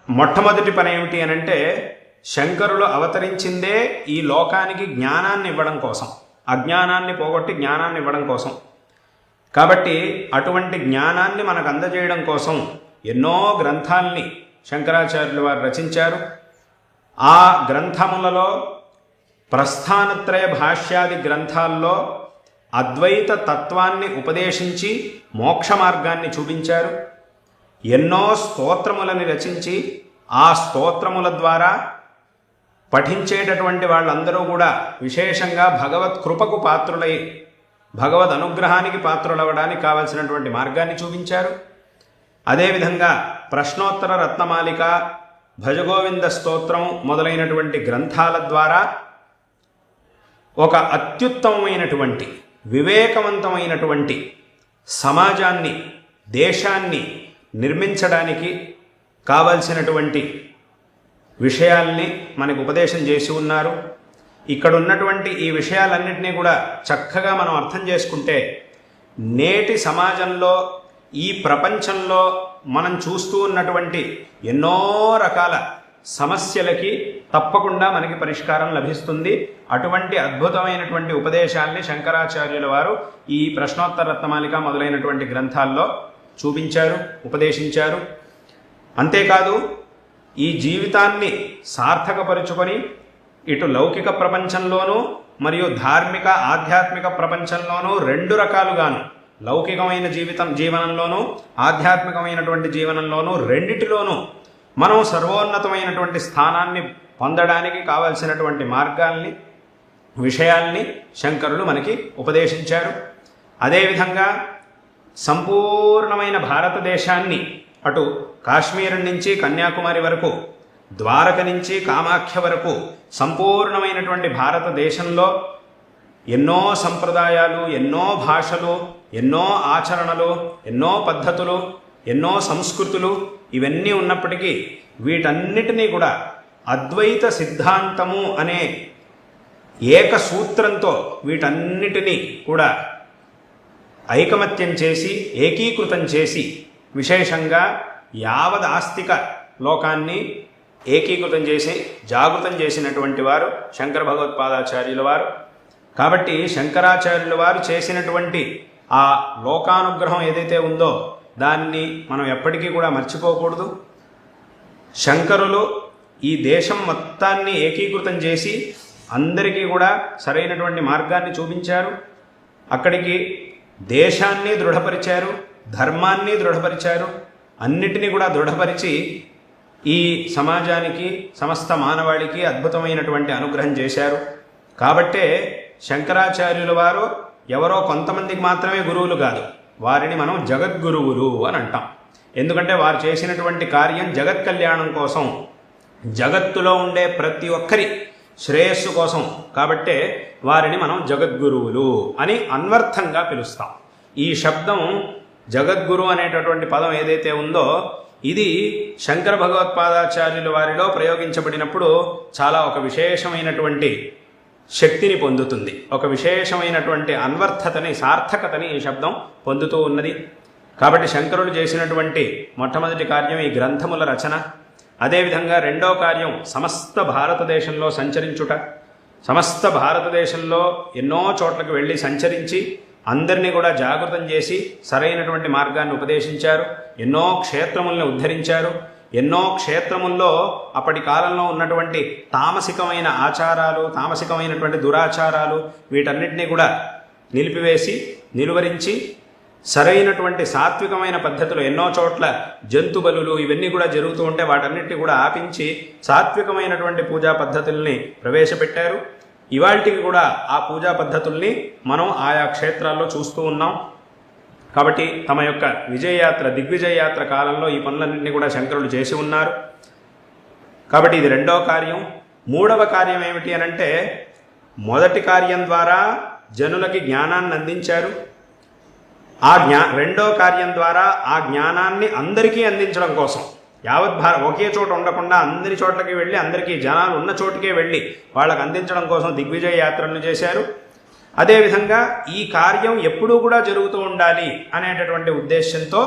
మొట్టమొదటి పని ఏమిటి అని అంటే శంకరులు అవతరించిందే ఈ లోకానికి జ్ఞానాన్ని ఇవ్వడం కోసం, అజ్ఞానాన్ని పోగొట్టి జ్ఞానాన్ని ఇవ్వడం కోసం. కాబట్టి అటువంటి జ్ఞానాన్ని మనకు అందజేయడం కోసం ఎన్నో గ్రంథాల్ని శంకరాచార్యులు వారు రచించారు. ఆ గ్రంథములలో ప్రస్థానత్రయ భాష్యాది గ్రంథాల్లో అద్వైత తత్వాన్ని ఉపదేశించి మోక్ష మార్గాన్ని చూపించారు. ఎన్నో స్తోత్రములని రచించి ఆ స్తోత్రముల ద్వారా పఠించేటటువంటి వాళ్ళందరూ కూడా విశేషంగా భగవత్ కృపకు పాత్రులై భగవద్ అనుగ్రహానికి పాత్రులవ్వడానికి కావలసినటువంటి మార్గాన్ని చూపించారు. అదేవిధంగా ప్రశ్నోత్తర రత్నమాలిక, భజగోవింద స్తోత్రం మొదలైనటువంటి గ్రంథాల ద్వారా ఒక అత్యుత్తమమైనటువంటి వివేకవంతమైనటువంటి సమాజాన్ని, దేశాన్ని నిర్మించడానికి కావలసినటువంటి విషయాల్ని మనకు ఉపదేశం చేసి ఉన్నారు. ఇక్కడ ఉన్నటువంటి ఈ విషయాలన్నింటినీ కూడా చక్కగా మనం అర్థం చేసుకుంటే నేటి సమాజంలో, ఈ ప్రపంచంలో మనం చూస్తూ ఉన్నటువంటి ఎన్నో రకాల సమస్యలకి తప్పకుండా మనకి పరిష్కారం లభిస్తుంది. అటువంటి అద్భుతమైనటువంటి ఉపదేశాల్ని శంకరాచార్యుల వారు ఈ ప్రశ్నోత్తర రత్నమాలిక మొదలైనటువంటి గ్రంథాల్లో చూపించారు, ఉపదేశించారు. అంతేకాదు ఈ జీవితాన్ని సార్థకపరుచుకొని ఇటు లౌకిక ప్రపంచంలోనూ మరియు ధార్మిక ఆధ్యాత్మిక ప్రపంచంలోనూ రెండు రకాలుగాను, లౌకికమైన జీవనంలోనూ ఆధ్యాత్మికమైనటువంటి జీవనంలోనూ రెండిటిలోనూ మనం సర్వోన్నతమైనటువంటి స్థానాన్ని పొందడానికి కావలసినటువంటి మార్గాల్ని, విషయాల్ని శంకరులు మనకి ఉపదేశించారు. అదేవిధంగా సంపూర్ణమైన భారతదేశాన్ని అటు కాశ్మీరం నుంచి కన్యాకుమారి వరకు, ద్వారక నుంచి కామాఖ్య వరకు సంపూర్ణమైనటువంటి భారతదేశంలో ఎన్నో సంప్రదాయాలు, ఎన్నో భాషలు, ఎన్నో ఆచరణలు, ఎన్నో పద్ధతులు, ఎన్నో సంస్కృతులు ఇవన్నీ ఉన్నప్పటికీ వీటన్నిటినీ కూడా అద్వైత సిద్ధాంతము అనే ఏక సూత్రంతో వీటన్నిటినీ కూడా ఐకమత్యం చేసి, ఏకీకృతం చేసి, విశేషంగా యావద్ ఆస్తిక లోకాన్ని ఏకీకృతం చేసి జాగృతం చేసినటువంటి వారు శంకర భగవత్పాదాచార్యుల వారు. కాబట్టి శంకరాచార్యుల వారు చేసినటువంటి ఆ లోకానుగ్రహం ఏదైతే ఉందో దాన్ని మనం ఎప్పటికీ కూడా మర్చిపోకూడదు. శంకరులు ఈ దేశం మొత్తాన్ని ఏకీకృతం చేసి అందరికీ కూడా సరైనటువంటి మార్గాన్ని చూపించారు. అక్కడికి దేశాన్ని దృఢపరిచారు, ధర్మాన్ని దృఢపరిచారు, అన్నిటినీ కూడా దృఢపరిచి ఈ సమాజానికి, సమస్త మానవాళికి అద్భుతమైనటువంటి అనుగ్రహం చేశారు. కాబట్టే శంకరాచార్యుల వారు ఎవరో కొంతమందికి మాత్రమే గురువులు కాదు, వారిని మనం జగద్గురువులు అని అంటాం. ఎందుకంటే వారు చేసినటువంటి కార్యం జగత్ కళ్యాణం కోసం, జగత్తులో ఉండే ప్రతి ఒక్కరి శ్రేయస్సు కోసం. కాబట్టే వారిని మనం జగద్గురువులు అని అన్వర్థంగా పిలుస్తాం. ఈ శబ్దం జగద్గురు అనేటటువంటి పదం ఏదైతే ఉందో ఇది శంకర భగవత్పాదాచార్యుల వారిలో ప్రయోగించబడినప్పుడు చాలా ఒక విశేషమైనటువంటి శక్తిని పొందుతుంది, ఒక విశేషమైనటువంటి అన్వర్థతని, సార్థకతని ఈ శబ్దం పొందుతూ ఉన్నది. కాబట్టి శంకరులు చేసినటువంటి మొట్టమొదటి కార్యం ఈ గ్రంథముల రచన. అదేవిధంగా రెండో కార్యం సమస్త భారతదేశంలో సంచరించుట. సమస్త భారతదేశంలో ఎన్నో చోట్లకు వెళ్ళి సంచరించి అందరినీ కూడా జాగృతం చేసి సరైనటువంటి మార్గాన్ని ఉపదేశించారు. ఎన్నో క్షేత్రములను ఉద్ధరించారు. ఎన్నో క్షేత్రముల్లో అప్పటి కాలంలో ఉన్నటువంటి తామసికమైన ఆచారాలు, తామసికమైనటువంటి దురాచారాలు వీటన్నిటినీ కూడా నిలిపివేసి, నిలువరించి సరైనటువంటి సాత్వికమైన పద్ధతులు, ఎన్నో చోట్ల జంతు బలులు ఇవన్నీ కూడా జరుగుతూ ఉంటే వాటన్నిటిని కూడా ఆపించి సాత్వికమైనటువంటి పూజా పద్ధతుల్ని ప్రవేశపెట్టారు. ఇవాళకి కూడా ఆ పూజా పద్ధతుల్ని మనం ఆయా క్షేత్రాల్లో చూస్తూ ఉన్నాం. కాబట్టి తమ యొక్క విజయయాత్ర, దిగ్విజయయాత్ర కాలంలో ఈ పనులన్నింటినీ కూడా శంకరులు చేసి ఉన్నారు. కాబట్టి ఇది రెండో కార్యం. మూడవ కార్యం ఏమిటి అనంటే మొదటి కార్యం ద్వారా జనులకి జ్ఞానాన్ని అందించారు. రెండో కార్యం ద్వారా ఆ జ్ఞానాన్ని అందరికీ అందించడం కోసం, యావత్ ఒకే చోట ఉండకుండా అందరి చోట్లకి వెళ్ళి, అందరికీ జనాలు ఉన్న చోటుకే వెళ్ళి వాళ్ళకు అందించడం కోసం దిగ్విజయ యాత్రలను చేశారు. అదేవిధంగా ఈ కార్యం ఎప్పుడూ కూడా జరుగుతూ ఉండాలి అనేటటువంటి ఉద్దేశంతో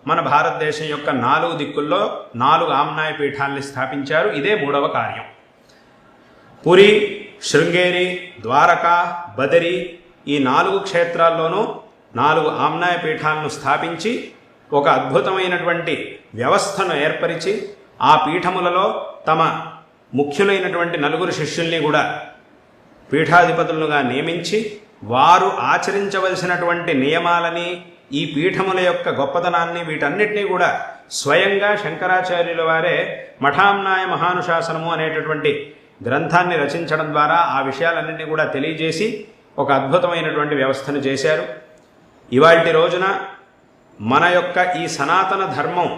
మన భారతదేశం యొక్క 4 దిక్కుల్లో 4 ఆమ్నాయ పీఠాల్ని స్థాపించారు. ఇదే 3వ కార్యం. పురి, శృంగేరి, ద్వారకా, బదరి ఈ 4 క్షేత్రాల్లోనూ 4 ఆమ్నాయ పీఠాలను స్థాపించి ఒక అద్భుతమైనటువంటి వ్యవస్థను ఏర్పరిచి ఆ పీఠములలో తమ ముఖ్యులైనటువంటి 4 శిష్యుల్ని కూడా పీఠాధిపతులుగా నియమించి వారు ఆచరించవలసినటువంటి నియమాలని, ఈ పీఠముల యొక్క గొప్పతనాన్ని, వీటన్నిటినీ కూడా స్వయంగా శంకరాచార్యుల వారే మఠామ్నాయ మహానుశాసనము అనేటటువంటి గ్రంథాన్ని రచించడం ద్వారా ఆ విషయాలన్నింటినీ కూడా తెలియజేసి ఒక అద్భుతమైనటువంటి వ్యవస్థను చేశారు. ఇవాల్టి రోజున మన యొక్క ఈ సనాతన ధర్మం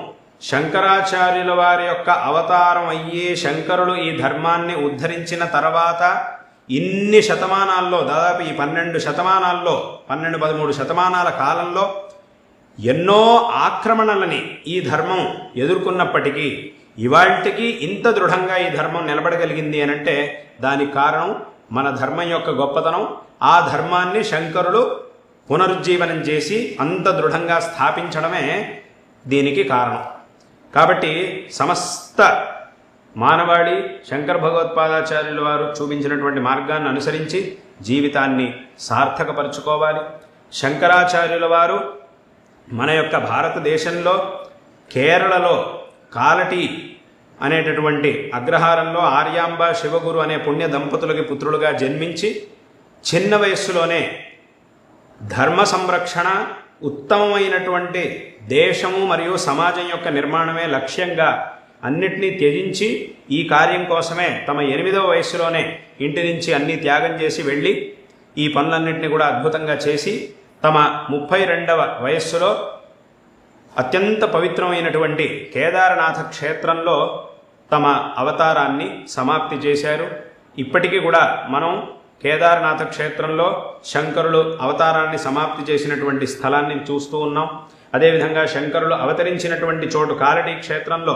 శంకరాచార్యుల వారి యొక్క అవతారం అయ్యే శంకరులు ఈ ధర్మాన్ని ఉద్ధరించిన తర్వాత ఇన్ని శతమానాల్లో, దాదాపు ఈ 12 శతమానాల్లో, 12-13 శతమానాల కాలంలో ఎన్నో ఆక్రమణలని ఈ ధర్మం ఎదుర్కొన్నప్పటికీ ఇవాల్టికి ఇంత దృఢంగా ఈ ధర్మం నిలబడగలిగింది అనంటే దానికి కారణం మన ధర్మం యొక్క గొప్పతనం. ఆ ధర్మాన్ని శంకరులు పునరుజ్జీవనం చేసి అంత దృఢంగా స్థాపించడమే దీనికి కారణం. కాబట్టి సమస్త మానవాళి శంకర భగవత్పాదాచార్యుల వారు చూపించినటువంటి మార్గాన్ని అనుసరించి జీవితాన్ని సార్థకపరుచుకోవాలి. శంకరాచార్యుల వారు మన యొక్క భారతదేశంలో కేరళలో కాలటి అనేటటువంటి అగ్రహారంలో ఆర్యాంబ శివగురు అనే పుణ్య దంపతులకి పుత్రులుగా జన్మించి చిన్న వయస్సులోనే ధర్మ సంరక్షణ, ఉత్తమమైనటువంటి దేశము మరియు సమాజం యొక్క నిర్మాణమే లక్ష్యంగా అన్నిటినీ త్యజించి ఈ కార్యం కోసమే తమ 8వ వయస్సులోనే ఇంటి నుంచి అన్నీ త్యాగం చేసి వెళ్ళి ఈ పనులన్నింటినీ కూడా అద్భుతంగా చేసి తమ 32వ వయస్సులో అత్యంత పవిత్రమైనటువంటి కేదారనాథ క్షేత్రంలో తమ అవతారాన్ని సమాప్తి చేశారు. ఇప్పటికీ కూడా మనం కేదారనాథ క్షేత్రంలో శంకరులు అవతారాన్ని సమాప్తి చేసినటువంటి స్థలాన్ని చూస్తూ ఉన్నాం. అదేవిధంగా శంకరులు అవతరించినటువంటి చోటు కాలటి క్షేత్రంలో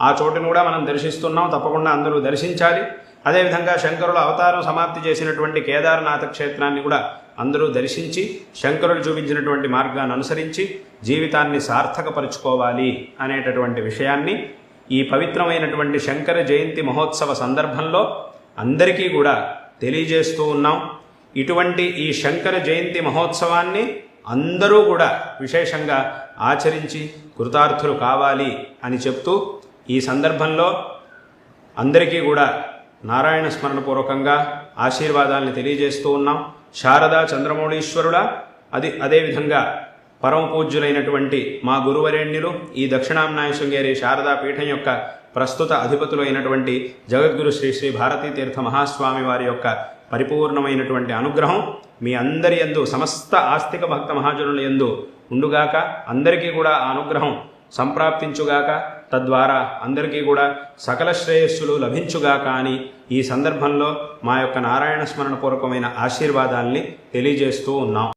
ఆ చోటును కూడా మనం దర్శిస్తున్నాం. తప్పకుండా అందరూ దర్శించాలి. అదేవిధంగా శంకరులు అవతారం సమాప్తి చేసినటువంటి కేదారనాథ క్షేత్రాన్ని కూడా అందరూ దర్శించి శంకరులు చూపించినటువంటి మార్గాన్ని అనుసరించి జీవితాన్ని సార్థకపరుచుకోవాలి అనేటటువంటి విషయాన్ని ఈ పవిత్రమైనటువంటి శంకర జయంతి మహోత్సవ సందర్భంలో అందరికీ కూడా తెలియజేస్తూ ఉన్నాం. ఇటువంటి ఈ శంకర జయంతి మహోత్సవాన్ని అందరూ కూడా విశేషంగా ఆచరించి కృతార్థులు కావాలి అని చెప్తూ ఈ సందర్భంలో అందరికీ కూడా నారాయణ స్మరణపూర్వకంగా ఆశీర్వాదాలను తెలియజేస్తూ ఉన్నాం. శారదా చంద్రమౌళీశ్వరుల అదేవిధంగా పరమ పూజ్యులైనటువంటి మా గురువరేణ్యులు ఈ దక్షిణామ్నాయ శృంగేరి శారదా పీఠం యొక్క ప్రస్తుత అధిపతులు అయినటువంటి జగద్గురు శ్రీ శ్రీ భారతీ తీర్థ మహాస్వామి వారి యొక్క పరిపూర్ణమైనటువంటి అనుగ్రహం మీ అందరి యందు, సమస్త ఆస్తిక భక్త మహాజనుల యందు ఉండుగాక. అందరికీ కూడా ఆ అనుగ్రహం సంప్రాప్తించుగాక. తద్వారా అందరికీ కూడా సకల శ్రేయస్సులు లభించుగాక అని ఈ సందర్భంలో మా యొక్క నారాయణ స్మరణ పూర్వకమైన ఆశీర్వాదాల్ని తెలియజేస్తూ ఉన్నాం.